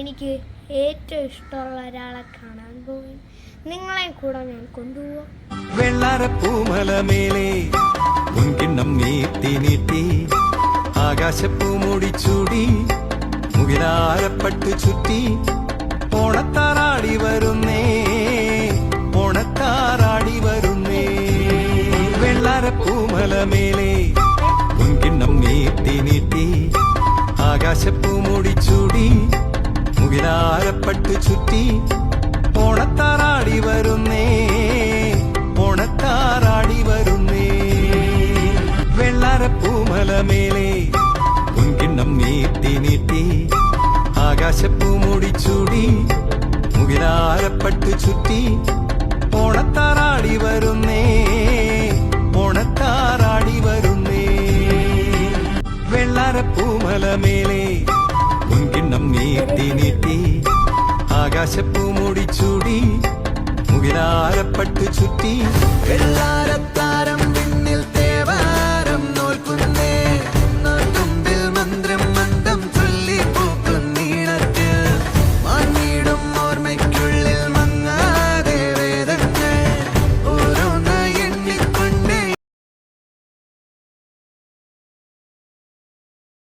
എനിക്ക് ഏറ്റവും ഇഷ്ടമുള്ള ഒരാളെ കാണാൻ പോയി. നിങ്ങളെ കൂടെ ഞാൻ കൊണ്ടുപോവാം. വെള്ളാരപ്പൂമലമേലെ മുൻകിണ്ണം നീട്ടി നീട്ടി ആകാശപ്പൂ മുടിച്ചൂടി മുകിലാരപ്പട്ട് ചുറ്റി ഓണത്താറാടി വരുന്നേ, ഓണത്താറാടി വരുന്നേ. വെള്ളാരപ്പൂമലമേലെ മുൻകിണ്ണം നീട്ടി നീട്ടി ആകാശപ്പൂ മുടിച്ചൂടി മുകിലാരപ്പട്ട് ചുറ്റി ഓണത്താറാടി വരുന്നേ, ഓണത്താറാടി വരുന്നേ. വെള്ളാരപ്പൂമലമേലെ മുൻകിണ്ണം നീട്ടി നീട്ടി ആകാശപ്പൂ മുടിച്ചൂടി മുകിലാരപ്പട്ട് ചുറ്റി ഓണത്താറാടി വരുന്നേ, ഓണത്താറാടി വരുന്നേ. വെള്ളാരപ്പൂമലമേലെ മുൻകിണ്ണം നീട്ടി നീട്ടി ആകാശപ്പൂ മുടിച്ചൂടി മുകിലാരപ്പട്ട് ചുറ്റി വെള്ളാരത്ത